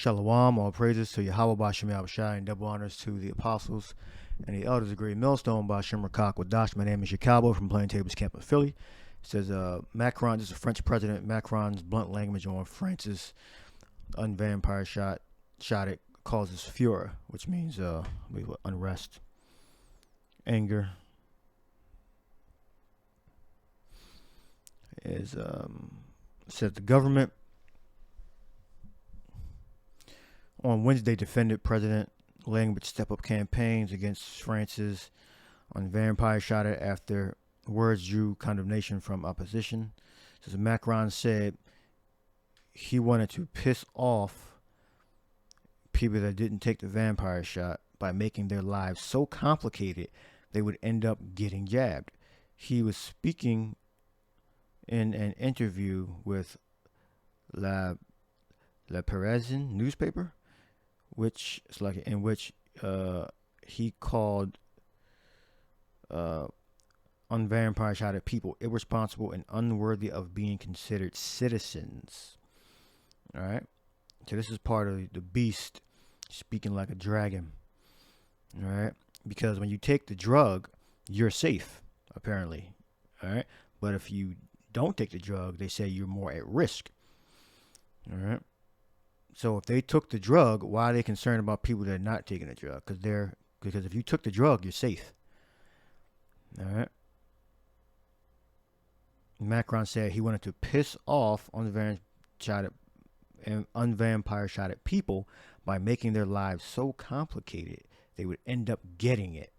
Shalom, all praises to Yahweh Bashem Yahushai, and double honors to the apostles and the elders of Great Millstone, Bashem Rakak Wadash. My name is Yakalba from Plaintables Camp in Philly. It says Macron, this is a French president, Macron's blunt language on France's unvampire shot it causes furor, which means unrest, anger. Says the government on Wednesday defended President language step-up campaigns against France's on vampire shot it after words drew condemnation from opposition. Says Macron said he wanted to piss off people that didn't take the vampire shot by making their lives so complicated they would end up getting jabbed. He was speaking in an interview with La Parisian newspaper, which is like in which he called unvampire shotted people irresponsible and unworthy of being considered citizens. All right, so this is part of the beast speaking like a dragon. All right, because when you take the drug, you're safe apparently. All right, but if you don't take the drug, they say you're more at risk. All right. So if they took the drug, why are they concerned about people that are not taking the drug? Because if you took the drug, you're safe. All right. Macron said he wanted to piss off unvampire shotted people by making their lives so complicated they would end up getting it,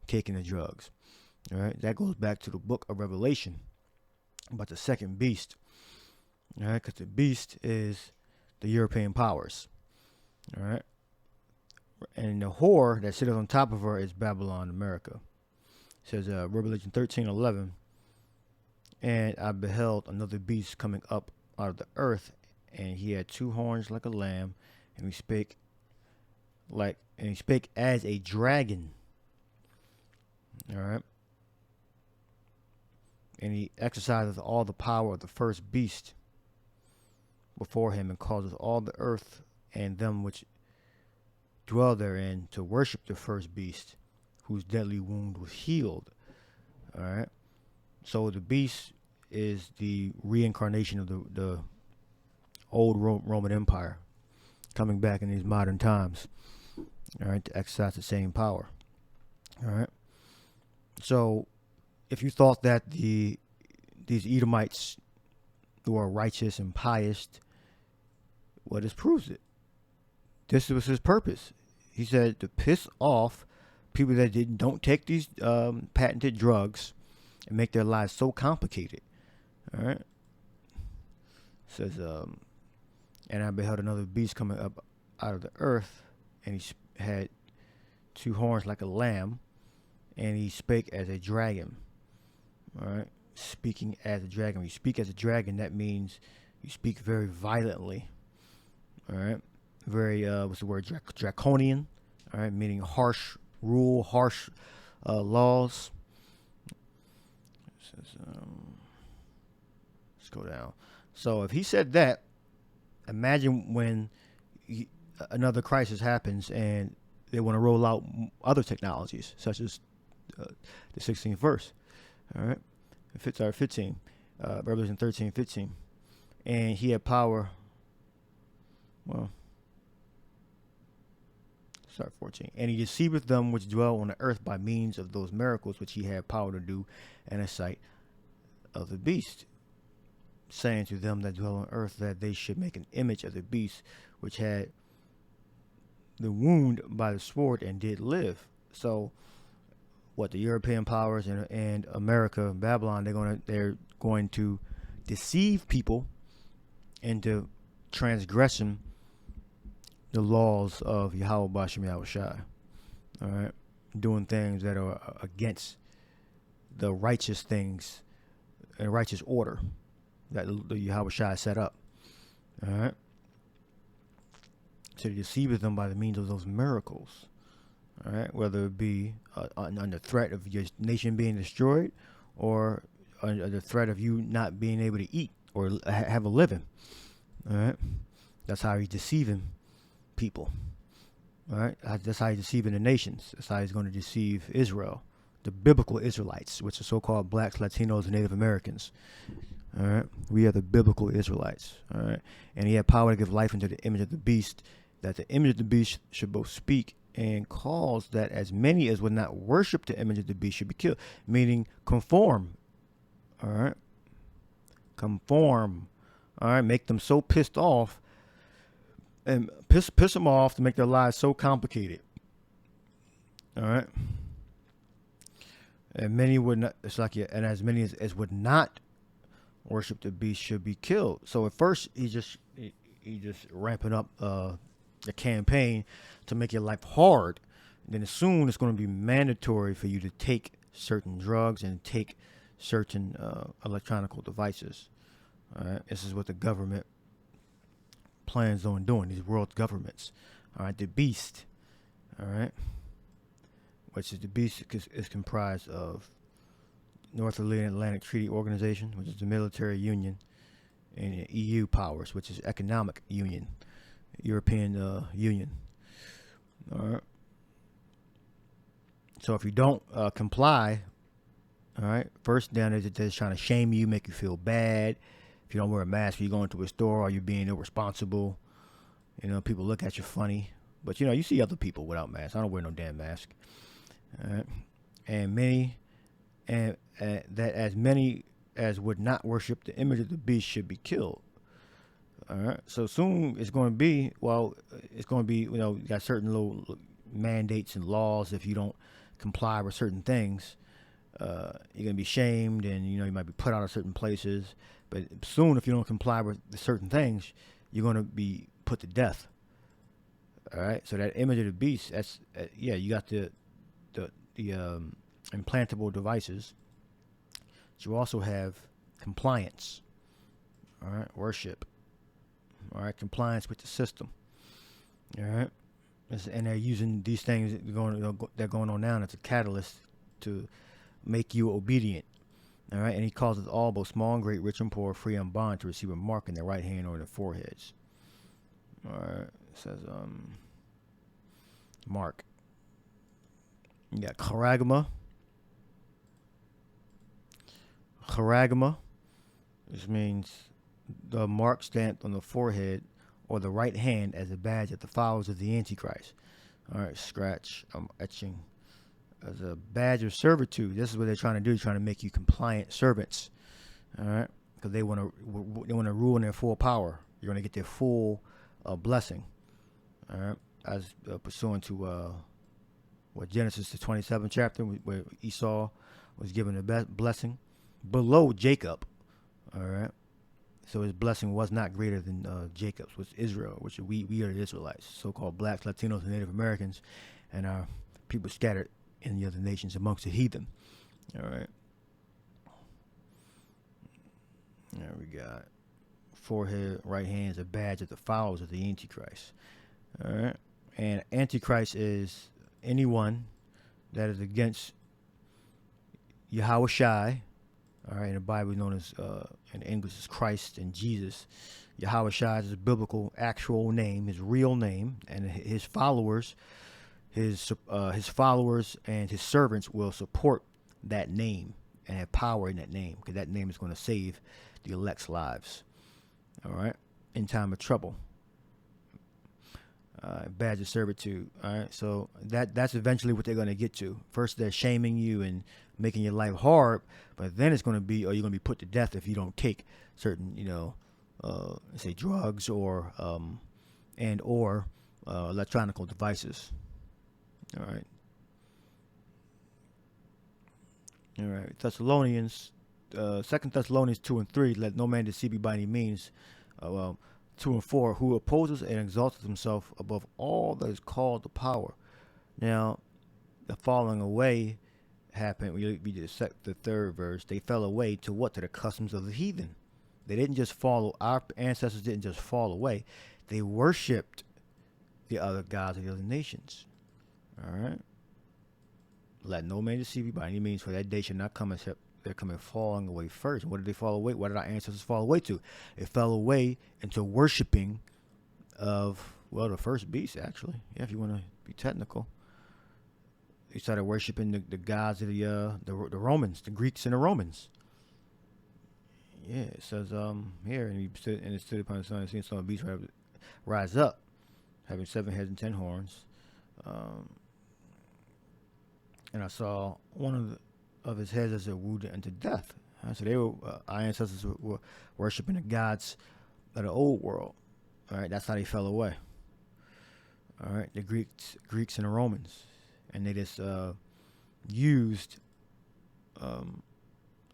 taking the drugs. All right. That goes back to the book of Revelation about the second beast. All right, because the beast is the European powers. All right. And the whore that sits on top of her is Babylon, America. It says Revelation 13:11. And I beheld another beast coming up out of the earth, and he had two horns like a lamb, and he spake as a dragon. All right. And he exercises all the power of the first beast before him, and causes all the earth and them which dwell therein to worship the first beast, whose deadly wound was healed. All right. So the beast is the reincarnation of the old Roman Empire coming back in these modern times. All right, to exercise the same power. All right. So if you thought that these Edomites who are righteous and pious, well, this proves it. This was his purpose. He said to piss off people that don't take these patented drugs and make their lives so complicated. All right. Says, and I beheld another beast coming up out of the earth, and he had two horns like a lamb, and he spake as a dragon. All right. Speaking as a dragon. When you speak as a dragon, that means you speak very violently. All right. Very, what's the word? Draconian. All right. Meaning harsh rule, harsh laws. Says, let's go down. So if he said that, imagine when another crisis happens and they want to roll out other technologies, such as the 16th verse. All right. 15. Revelation 13:15. And he had power. Well, start 14. And he deceiveth them which dwell on the earth by means of those miracles which he had power to do in the sight of the beast, saying to them that dwell on earth that they should make an image of the beast which had the wound by the sword and did live. So what the European powers and America, Babylon, they're going to deceive people into transgressing the laws of Yahweh Bashem Yahushai. All right, doing things that are against the righteous things and righteous order that the Yahushai set up. All right, to deceive them by the means of those miracles. All right, whether it be under threat of your nation being destroyed, or under the threat of you not being able to eat or have a living. All right, that's how he's deceiving people. All right, that's how he's deceiving the nations. That's how he's going to deceive Israel, the biblical Israelites, which are so-called blacks, Latinos, and Native Americans. All right, we are the biblical Israelites. All right, and he had power to give life into the image of the beast, that the image of the beast should both speak and cause that as many as would not worship the image of the beast should be killed, meaning conform. All right, conform. All right, make them so pissed off and piss them off to make their lives so complicated. All right, and many would not. It's like, and as many as would not worship the beast should be killed. So at first he just ramping up the campaign to make your life hard. And then soon it's going to be mandatory for you to take certain drugs and take certain electronic devices. All right, this is what the government plans on doing. These world governments. All right, the beast. All right, which is the beast is comprised of North Atlantic Treaty Organization, which is the military union, and EU powers, which is economic union, European Union. All right. So if you don't comply, all right, first down they're just trying to shame you, make you feel bad. If you don't wear a mask, you go into a store, or you're being irresponsible. You know, people look at you funny. But, you know, you see other people without masks. I don't wear no damn mask. All right. And that as many as would not worship the image of the beast should be killed. All right. So soon it's going to be, you know, you got certain little mandates and laws. If you don't comply with certain things, you're going to be shamed, and, you know, you might be put out of certain places. But soon, if you don't comply with certain things, you're going to be put to death. All right. So that image of the beast, that's, you got the implantable devices. You also have compliance. All right. Worship. All right. Compliance with the system. All right. And they're using these things that are going on now as a catalyst to make you obedient. All right. And he causes all, both small and great, rich and poor, free and bond, to receive a mark in their right hand or in their foreheads. All right. It says, mark. You got charagma. Charagma, which means the mark stamped on the forehead or the right hand as a badge of the followers of the Antichrist. All right, scratch, etching. As a badge of servitude. This is what they're trying to do. They're trying to make you compliant servants. All right, because they want to rule in their full power. You're going to get their full blessing. All right, as pursuant to Genesis the 27th chapter, where Esau was given a blessing below Jacob. All right, so his blessing was not greater than Jacob's, which is Israel, which we are the Israelites, so-called blacks, Latinos, and Native Americans, and our people scattered in the other nations amongst the heathen. All right. There we got forehead, right hand is a badge of the followers of the Antichrist. All right. And Antichrist is anyone that is against Yahushai. All right. In the Bible, known as in English as Christ and Jesus. Yahushai is his biblical actual name, his real name, and his followers. His followers and his servants will support that name and have power in that name, because that name is going to save the elect's lives. All right, in time of trouble. Badge of servitude. All right, so that's eventually what they're going to get to. First, they're shaming you and making your life hard, but then it's going to be, or you're going to be put to death if you don't take certain, say drugs or electronic devices. All right. All right. Thessalonians, 2 Thessalonians 2 and 3. Let no man deceive you by any means. 2 and 4. Who opposes and exalts himself above all that is called to power. Now, the falling away happened. We read the third verse. They fell away to what? To the customs of the heathen. They didn't just follow. Our ancestors didn't just fall away. They worshipped the other gods of the other nations. All right. Let no man deceive you by any means, for that day shall not come except they're coming falling away first. What did they fall away? What did our ancestors fall away to? They fell away into worshiping of Well, the first beast, actually. Yeah, if you want to be technical. They started worshiping the gods of the Romans, the Greeks and the Romans. Yeah, it says here, and it stood upon the sun, and seen some beast rise up, having 7 heads and 10 horns. And I saw one of his heads as a wounded unto death. So they were our ancestors were worshiping the gods of the old world. All right, that's how they fell away. All right, the Greeks and the Romans, and they just used,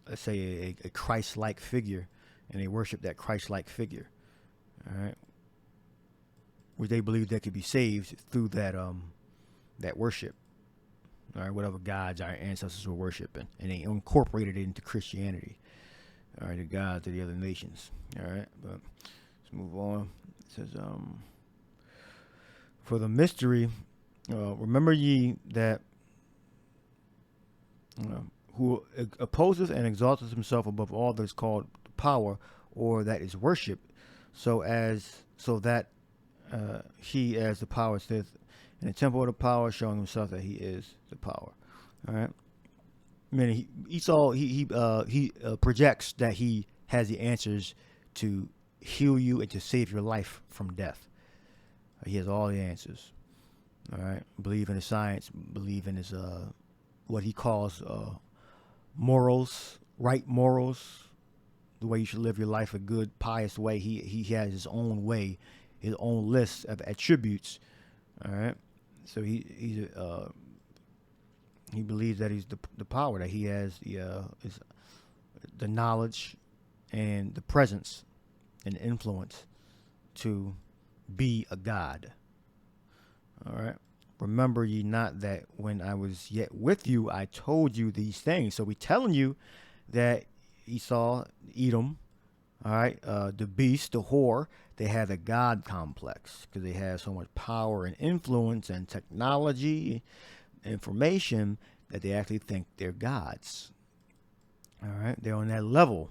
let's say, a Christ-like figure, and they worshiped that Christ-like figure. All right, which they believed they could be saved through that worship. All right, whatever gods our ancestors were worshiping, and they incorporated it into Christianity. All right, the gods of the other nations. All right, but let's move on. It says, for the mystery, remember ye that who opposes and exalteth himself above all that is called power, or that is worship, so that he as the power saith in the temple of the power, showing himself that he is the power. All right. I mean, he projects that he has the answers to heal you and to save your life from death. He has all the answers. All right. Believe in his science. Believe in his what he calls morals, right morals, the way you should live your life, a good, pious way. He has his own way, his own list of attributes. All right. So he believes that he's the power, that he has the knowledge and the presence and influence to be a god. All right. Remember ye not that when I was yet with you, I told you these things. So we telling you that Esau, Edom, all right, the beast, the whore, they have a God complex because they have so much power and influence and technology, information, that they actually think they're gods. All right, they're on that level.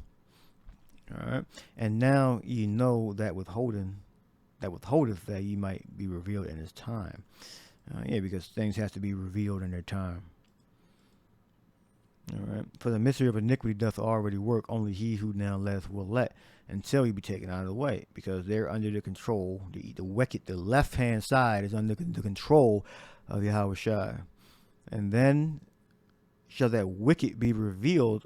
All right, and now you know that withholdeth that ye might be revealed in his time. Yeah, because things have to be revealed in their time. All right. For the mystery of iniquity doth already work. Only he who now letteth will let, until he be taken out of the way, because they're under the control. The wicked, the left hand side is under the control of Yahweh Shai. And then shall that wicked be revealed,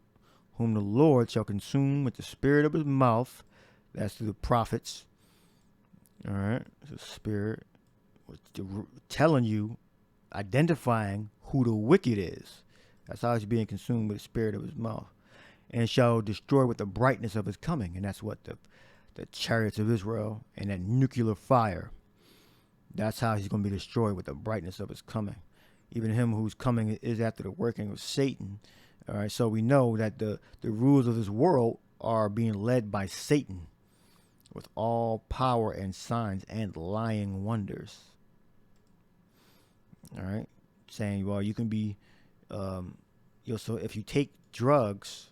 whom the Lord shall consume with the spirit of his mouth. That's through the prophets. All right. It's a spirit telling you, identifying who the wicked is. That's how he's being consumed with the spirit of his mouth. And shall destroy with the brightness of his coming. And that's what the chariots of Israel and that nuclear fire. That's how he's going to be destroyed, with the brightness of his coming. Even him who's coming is after the working of Satan. All right. So we know that the rulers of this world are being led by Satan, with all power and signs and lying wonders. All right. Saying, well, you can be, so if you take drugs,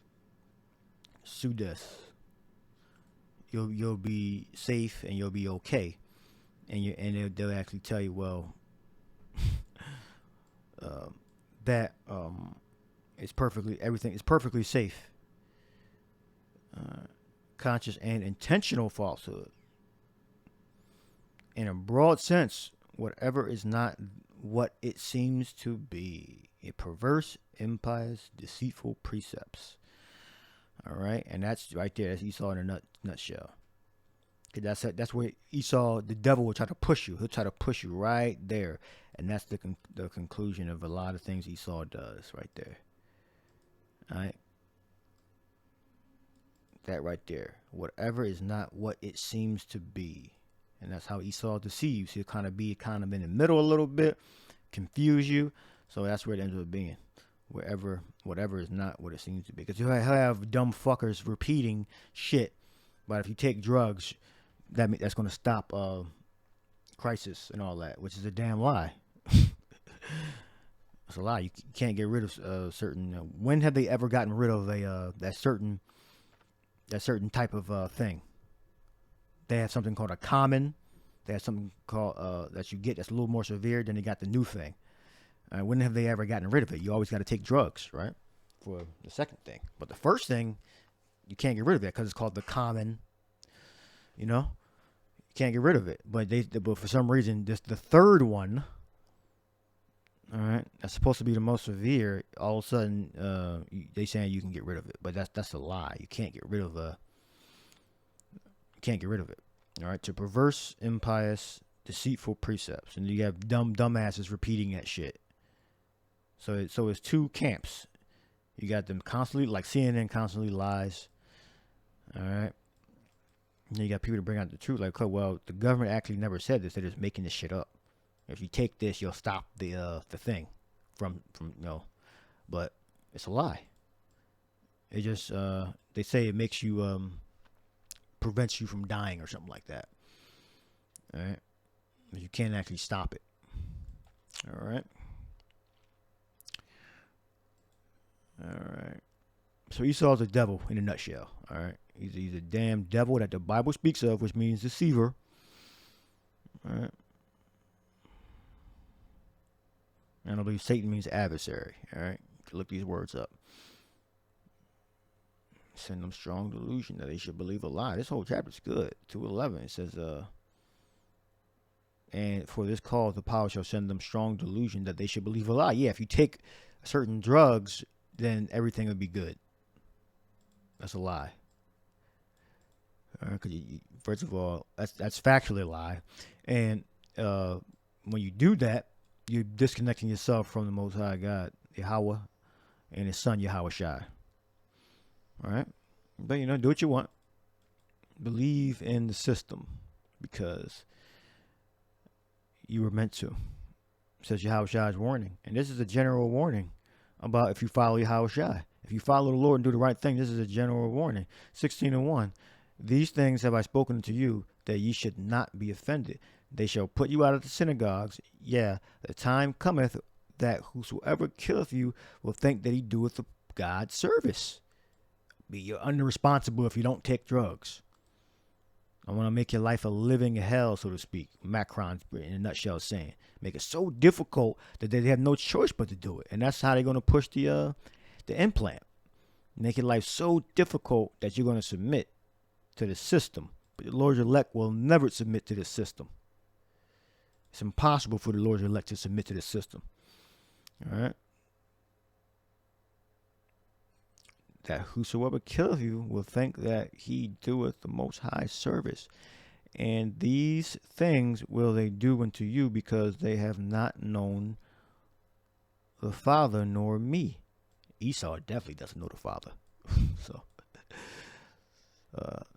sue this, you'll be safe and you'll be okay. And they'll actually tell you, well, that everything is perfectly safe. Conscious and intentional falsehood. In a broad sense, whatever is not what it seems to be. A perverse, impious, deceitful precepts. All right, and that's right there. That's Esau in a nutshell. That's where Esau, the devil, will try to push you. He'll try to push you right there, and that's the conclusion of a lot of things Esau does right there. All right, that right there. Whatever is not what it seems to be, and that's how Esau deceives. He'll kind of be in the middle a little bit, confuse you. So that's where it ends up being, whatever is not what it seems to be. Because you'll have dumb fuckers repeating shit, but if you take drugs, that's going to stop crisis and all that, which is a damn lie. It's a lie. You can't get rid of certain. When have they ever gotten rid of that certain type of thing? They have something called a common. They have something called that you get that's a little more severe. Then they got the new thing. When have they ever gotten rid of it? You always got to take drugs, right? For the second thing. But the first thing, you can't get rid of it because it's called the common. You know, you can't get rid of it. But but for some reason, the third one, all right, that's supposed to be the most severe. All of a sudden, they saying you can get rid of it, but that's a lie. You can't get rid of it. All right, to perverse, impious, deceitful precepts, and you have dumbasses repeating that shit. So it's two camps. You got them constantly, like CNN constantly lies. All right. And you got people to bring out the truth, like, oh, well, the government actually never said this. They're just making this shit up. If you take this, you'll stop the thing from but it's a lie. It just they say it makes you prevents you from dying or something like that. All right. But you can't actually stop it. All right. So Esau's a devil in a nutshell. All right. He's a damn devil that the Bible speaks of, which means deceiver. All right. And I believe Satan means adversary. All right. You can look these words up. Send them strong delusion that they should believe a lie. This whole chapter is good. 2:11. It says, and for this cause the power shall send them strong delusion that they should believe a lie. Yeah, if you take certain drugs, then everything would be good. That's a lie. Because first of all, that's factually a lie, and when you do that, you're disconnecting yourself from the Most High God, Yahweh, and His Son Yahweh Shai. All right, but do what you want. Believe in the system because you were meant to. It says Yahweh Shai's warning, and this is a general warning about if you follow Yahweh Shai. If you follow the Lord and do the right thing, this is a general warning. 16:1. These things have I spoken to you, that ye should not be offended. They shall put you out of the synagogues. Yeah, the time cometh that whosoever killeth you will think that he doeth God's service. You're unresponsible if you don't take drugs. I want to make your life a living hell, so to speak. Macron, in a nutshell, is saying. Make it so difficult that they have no choice but to do it. And that's how they're going to push the implant. Make your life so difficult that you're going to submit to the system. But the Lord's elect will never submit to the system. It's impossible for the Lord's elect to submit to the system. All right? That whosoever killeth you will think that he doeth the Most High service. And these things will they do unto you because they have not known the Father nor me. Esau definitely doesn't know the Father. So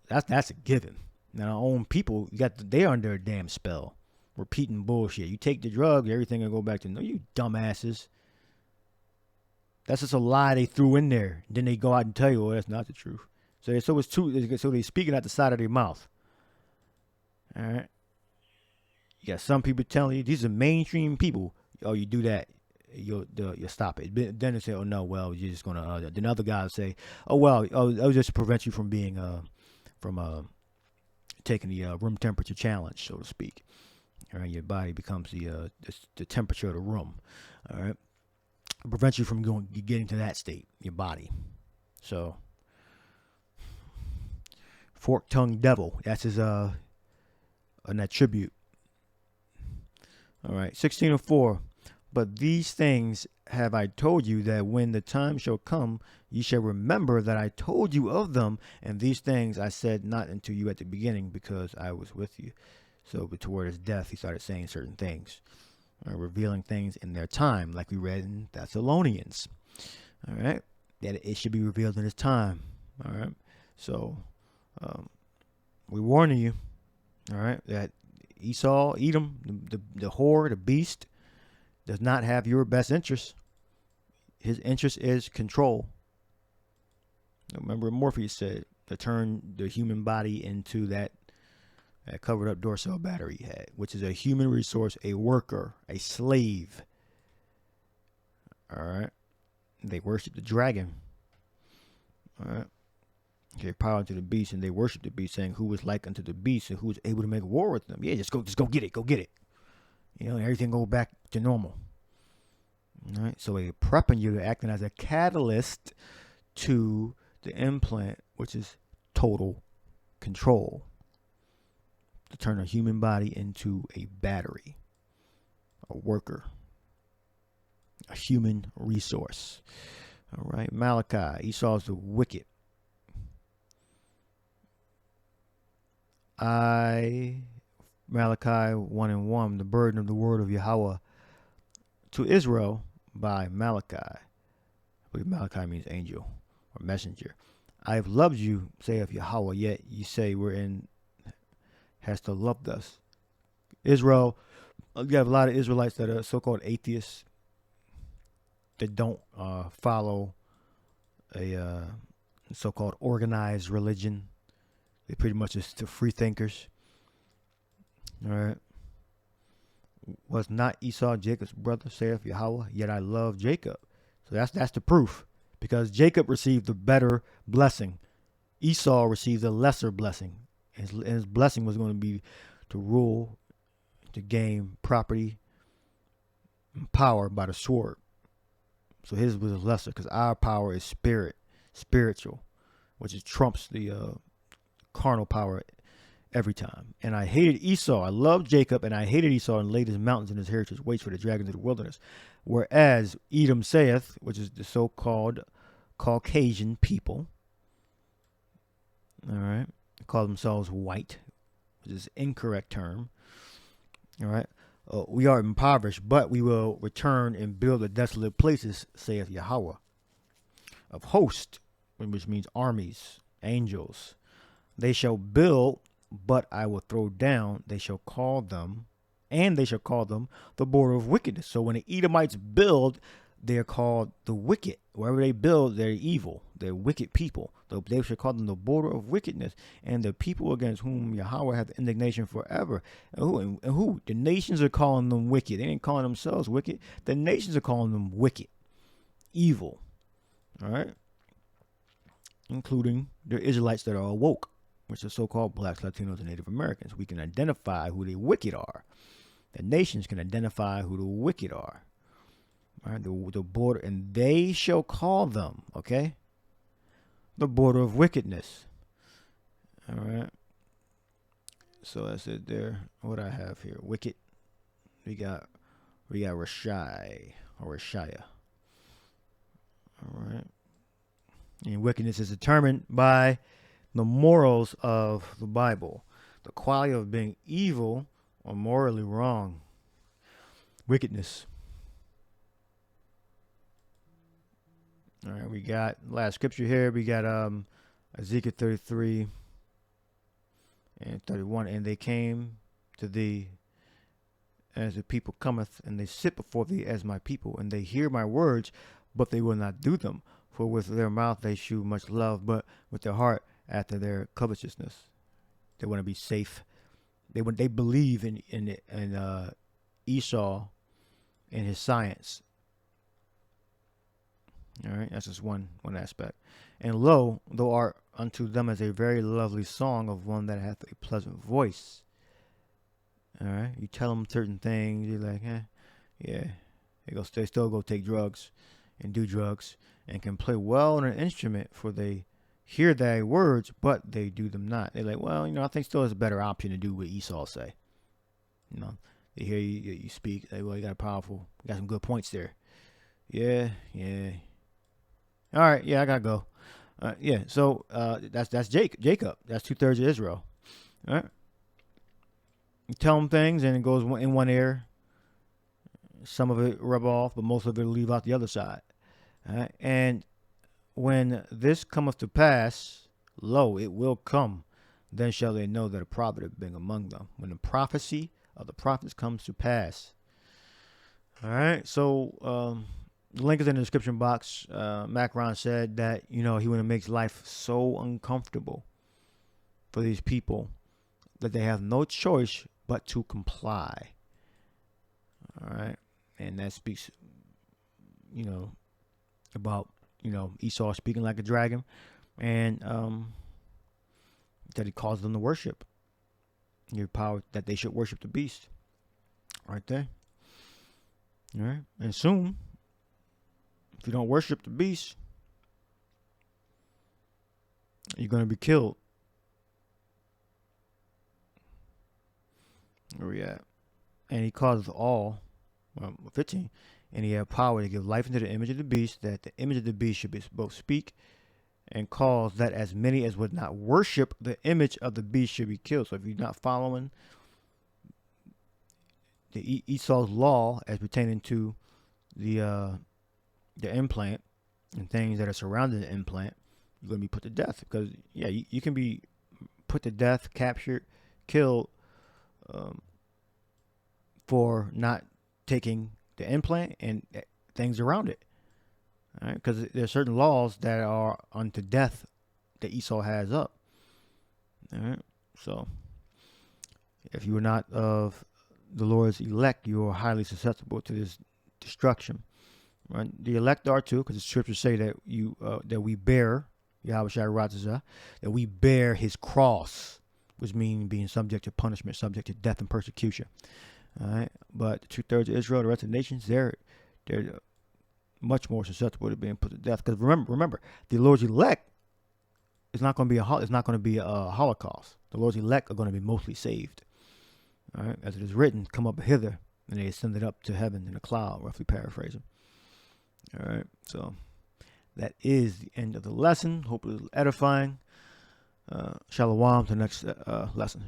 that's a given. Now, our own people, they're under a damn spell. Repeating bullshit. You take the drugs, everything will go back to, no, you dumbasses. That's just a lie they threw in there. Then they go out and tell you, well, that's not the truth. So it's true. So they speaking out the side of their mouth. All right. You got some people telling you, these are mainstream people. Oh, you do that, you'll stop it. Then they say, oh no, well, you're just gonna. Then other guys say, oh well, that was just to prevent you from being taking the room temperature challenge, so to speak. All right, your body becomes the temperature of the room. All right. Prevents you from getting to that state, your body. So, fork-tongued devil. That's his an attribute. All right, 16:4. But these things have I told you, that when the time shall come, ye shall remember that I told you of them. And these things I said not unto you at the beginning, because I was with you. So, but toward his death, he started saying certain things. Revealing things in their time, like we read in Thessalonians. All right, that it should be revealed in his time. All right, so we're warning you. All right, that Esau, Edom, the whore, the beast, does not have your best interest. His interest is control. Remember, Morpheus said to turn the human body into that covered up door cell battery he had, which is a human resource, a worker, a slave. All right. They worship the dragon. All right. Gave power to the beast, and they worshiped the beast, saying, "Who is like unto the beast, and who is able to make war with them?" Yeah, just go get it, go get it. Everything go back to normal. All right, so they're prepping you, to acting as a catalyst to the implant, which is total control, to turn a human body into a battery, a worker, a human resource. All right, Malachi, Esau's the wicked. Malachi 1:1, the burden of the word of Yahweh to Israel by Malachi. I believe Malachi means angel or messenger. I have loved you, saith Yahweh, yet ye say has to loved us. Israel, you have a lot of Israelites that are so-called atheists that don't follow a so-called organized religion. They pretty much just the free thinkers. All right. Was not Esau Jacob's brother, saith Yahweh, yet I love Jacob. So that's the proof. Because Jacob received the better blessing. Esau received the lesser blessing. His blessing was going to be to rule, to gain property and power by the sword. So his was lesser, because our power is spiritual, which is trumps the carnal power every time. And I hated Esau. I loved Jacob, and I hated Esau, and laid his mountains and his heritage waste for the dragons of the wilderness. Whereas Edom saith, which is the so-called Caucasian people, all right, they call themselves white, which is an incorrect term. All right, we are impoverished, but we will return and build the desolate places, saith Yahweh of hosts, which means armies, angels. They shall build, but I will throw down. They shall call them the border of wickedness. So when the Edomites build, they're called the wicked. Wherever they build, they're evil. They're wicked people. They should call them the border of wickedness, and the people against whom Yahweh hath indignation forever. And who? The nations are calling them wicked. They ain't calling themselves wicked. The nations are calling them wicked, evil. All right, including the Israelites that are awoke, which are so-called blacks, Latinos, and Native Americans. We can identify who the wicked are. The nations can identify who the wicked are. All right, the border, and they shall call them, okay, the border of wickedness. All right. So that's it there. What I have here, wicked. We got Rashai or Rashiah. All right. And wickedness is determined by the morals of the Bible, the quality of being evil or morally wrong. Wickedness. All right, we got last scripture here. We got Ezekiel 33 and 31. And they came to thee as the people cometh, and they sit before thee as my people, and they hear my words, but they will not do them. For with their mouth they shew much love, but with their heart after their covetousness. They want to be safe. They believe in Esau and his science. All right, that's just one aspect. And lo, thou art unto them as a very lovely song of one that hath a pleasant voice. All right, you tell them certain things, you're like, yeah, they still go take drugs and do drugs and can play well on an instrument, for they hear thy words, but they do them not. They're like, well, I think still is a better option to do what Esau say. They hear you speak. They, well, you got some good points there. Yeah. All right, yeah, I gotta go. Yeah, so that's Jacob. That's 2/3 of Israel. All right. You tell them things, and it goes in one ear. Some of it rub off, but most of it will leave out the other side. All right? And when this cometh to pass, lo, it will come. Then shall they know that a prophet hath been among them. When the prophecy of the prophets comes to pass. All right, so the link is in the description box. Macron said that, he want to make life so uncomfortable for these people that they have no choice but to comply. All right. And that speaks, about, Esau speaking like a dragon. and that he calls them to worship. Your power that they should worship the beast. Right there. All right. And soon, if you don't worship the beast, you're going to be killed. Where we at? And he causes all, 15, and he had power to give life into the image of the beast, that the image of the beast should be both speak and cause that as many as would not worship the image of the beast should be killed. So if you're not following the Esau's law as pertaining to the implant and things that are surrounding the implant, you're going to be put to death. Because, yeah, you can be put to death, captured, killed for not taking the implant and things around it. All right? Because there are certain laws that are unto death that Esau has up. All right? So, if you are not of the Lord's elect, you are highly susceptible to this destruction. Right? The elect are too, because the scriptures say that that we bear that we bear his cross, which means being subject to punishment, subject to death and persecution. All right, but 2/3 of Israel, the rest of the nations, they're much more susceptible to being put to death. Because remember, the Lord's elect is not going to be a Holocaust. The Lord's elect are going to be mostly saved. All right, as it is written, come up hither, and they ascended up to heaven in a cloud, roughly paraphrasing. All right, so that is the end of the lesson. Hope it was edifying. Shalom to the next lesson.